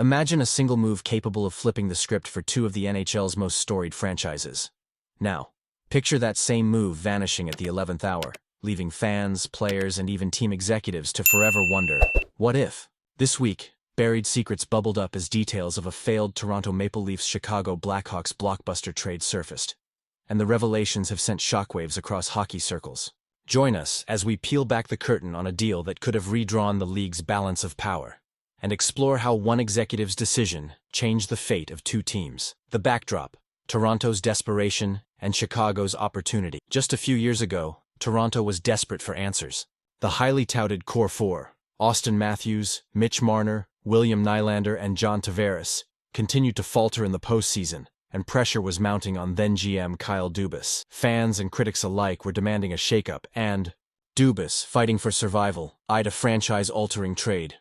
Imagine a single move capable of flipping the script for two of the NHL's most storied franchises. Now, picture that same move vanishing at the 11th hour, leaving fans, players, and even team executives to forever wonder, what if? This week, buried secrets bubbled up as details of a failed Toronto Maple Leafs-Chicago Blackhawks blockbuster trade surfaced, and the revelations have sent shockwaves across hockey circles. Join us as we peel back the curtain on a deal that could have redrawn the league's balance of power, and explore how one executive's decision changed the fate of two teams. The backdrop: Toronto's desperation and Chicago's opportunity. Just a few years ago, Toronto was desperate for answers. The highly touted Core Four, Austin Matthews, Mitch Marner, William Nylander, and John Tavares, continued to falter in the postseason, and pressure was mounting on then-GM Kyle Dubas. Fans and critics alike were demanding a shakeup, and Dubas, fighting for survival, eyed a franchise-altering trade.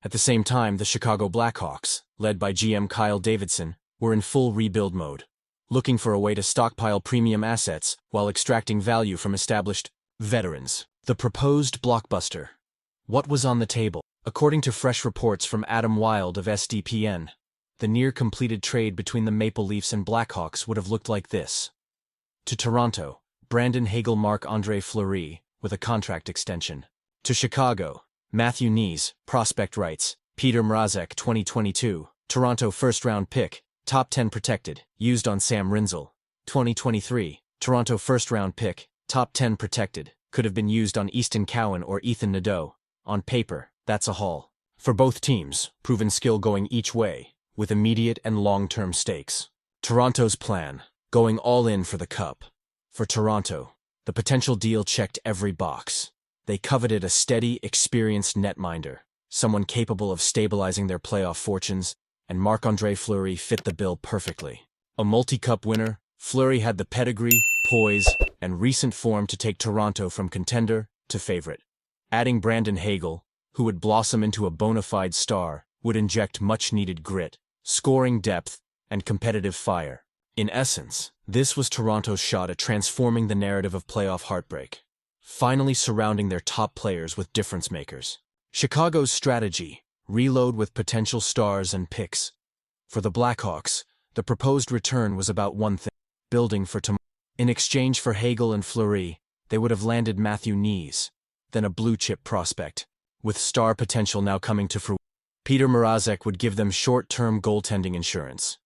At the same time, the Chicago Blackhawks, led by GM Kyle Davidson, were in full rebuild mode, looking for a way to stockpile premium assets while extracting value from established veterans. The proposed blockbuster. What was on the table? According to fresh reports from Adam Wilde of SDPN, the near-completed trade between the Maple Leafs and Blackhawks would have looked like this. To Toronto, Brandon Hagel, Marc-Andre Fleury, with a contract extension. To Chicago, Matthew Knies, prospect rights, Peter Mrazek 2022, Toronto first-round pick, top 10 protected, used on Sam Rinzel. 2023, Toronto first-round pick, top 10 protected, could have been used on Easton Cowan or Ethan Nadeau. On paper, that's a haul. For both teams, proven skill going each way, with immediate and long-term stakes. Toronto's plan: going all in for the cup. For Toronto, the potential deal checked every box. They coveted a steady, experienced netminder, someone capable of stabilizing their playoff fortunes, and Marc-Andre Fleury fit the bill perfectly. A multi-cup winner, Fleury had the pedigree, poise, and recent form to take Toronto from contender to favorite. Adding Brandon Hagel, who would blossom into a bona fide star, would inject much-needed grit, scoring depth, and competitive fire. In essence, this was Toronto's shot at transforming the narrative of playoff heartbreak, finally surrounding their top players with difference-makers. Chicago's strategy: reload with potential stars and picks. For the Blackhawks, the proposed return was about one thing: building for tomorrow. In exchange for Hagel and Fleury, they would have landed Matthew Knies, then a blue-chip prospect, with star potential now coming to fruition. Peter Mrazek would give them short-term goaltending insurance,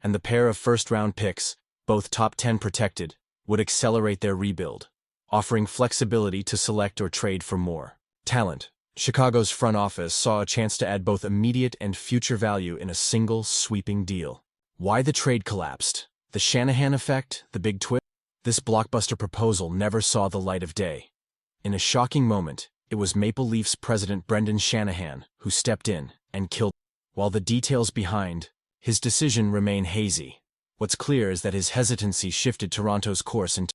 and the pair of first-round picks, both top 10 protected, would accelerate their rebuild, offering flexibility to select or trade for more talent. Chicago's front office saw a chance to add both immediate and future value in a single, sweeping deal. Why the trade collapsed? The Shanahan effect? The big twist? This blockbuster proposal never saw the light of day. In a shocking moment, it was Maple Leafs president Brendan Shanahan who stepped in and killed. While the details behind his decision remain hazy, what's clear is that his hesitancy shifted Toronto's course, and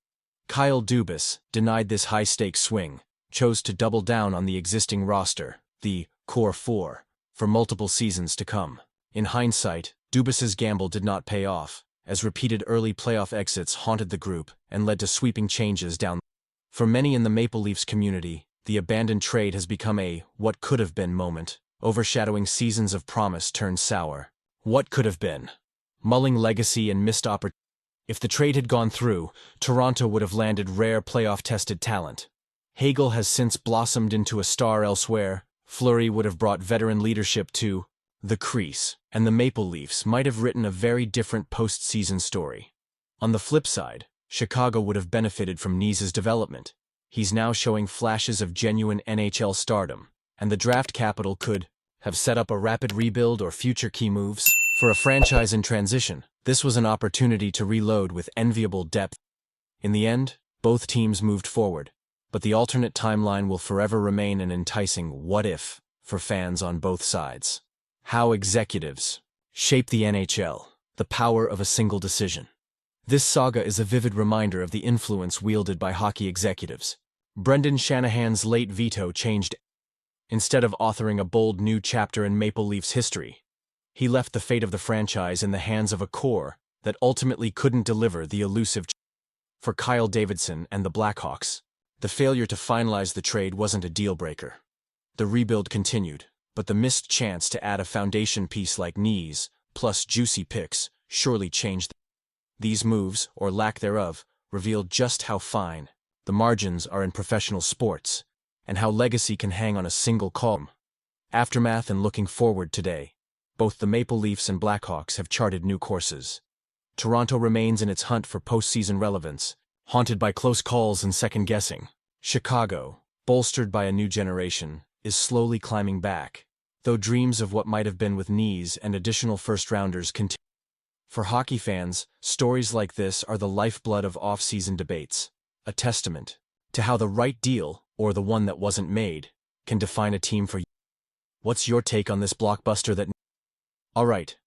Kyle Dubas denied this high-stakes swing, chose to double down on the existing roster, the Core Four, for multiple seasons to come. In hindsight, Dubas's gamble did not pay off, as repeated early playoff exits haunted the group and led to sweeping changes down. For many in the Maple Leafs community, the abandoned trade has become a what-could-have-been moment, overshadowing seasons of promise turned sour. What could have been? Mulling legacy and missed opportunity. If the trade had gone through, Toronto would have landed rare playoff-tested talent. Hagel has since blossomed into a star elsewhere. Fleury would have brought veteran leadership to the crease, and the Maple Leafs might have written a very different postseason story. On the flip side, Chicago would have benefited from Knies' development. He's now showing flashes of genuine NHL stardom, and the draft capital could have set up a rapid rebuild or future key moves. For a franchise in transition, this was an opportunity to reload with enviable depth. In the end, both teams moved forward, but the alternate timeline will forever remain an enticing what-if for fans on both sides. How executives shape the NHL, the power of a single decision. This saga is a vivid reminder of the influence wielded by hockey executives. Brendan Shanahan's late veto changed. Instead of authoring a bold new chapter in Maple Leafs history, he left the fate of the franchise in the hands of a core that ultimately couldn't deliver the elusive. For Kyle Davidson and the Blackhawks, the failure to finalize the trade wasn't a deal-breaker. The rebuild continued, But the missed chance to add a foundation piece like knees, plus juicy picks, surely changed. These moves, or lack thereof, revealed just how fine the margins are in professional sports, and how legacy can hang on a single call. Aftermath and looking forward today, both the Maple Leafs and Blackhawks have charted new courses. Toronto remains in its hunt for postseason relevance, haunted by close calls and second-guessing. Chicago, bolstered by a new generation, is slowly climbing back, though dreams of what might have been with knees and additional first-rounders continue. For hockey fans, stories like this are the lifeblood of off-season debates, a testament to how the right deal, or the one that wasn't made, can define a team for you. What's your take on this blockbuster that... Alright,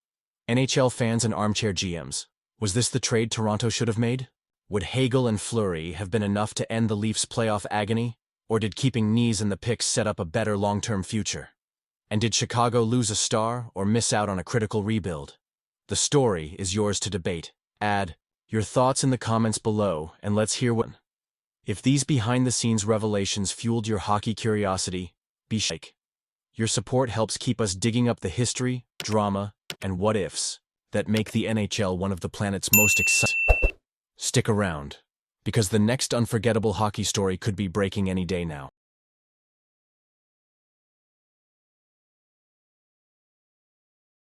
NHL fans and armchair GMs, was this the trade Toronto should have made? Would Hagel and Fleury have been enough to end the Leafs' playoff agony, or did keeping knees in the picks set up a better long-term future? And did Chicago lose a star or miss out on a critical rebuild? The story is yours to debate. Add your thoughts in the comments below, and let's hear what... If these behind-the-scenes revelations fueled your hockey curiosity, be sure. Your support helps keep us digging up the history, drama, and what-ifs that make the NHL one of the planet's most exciting. Stick around, because the next unforgettable hockey story could be breaking any day now.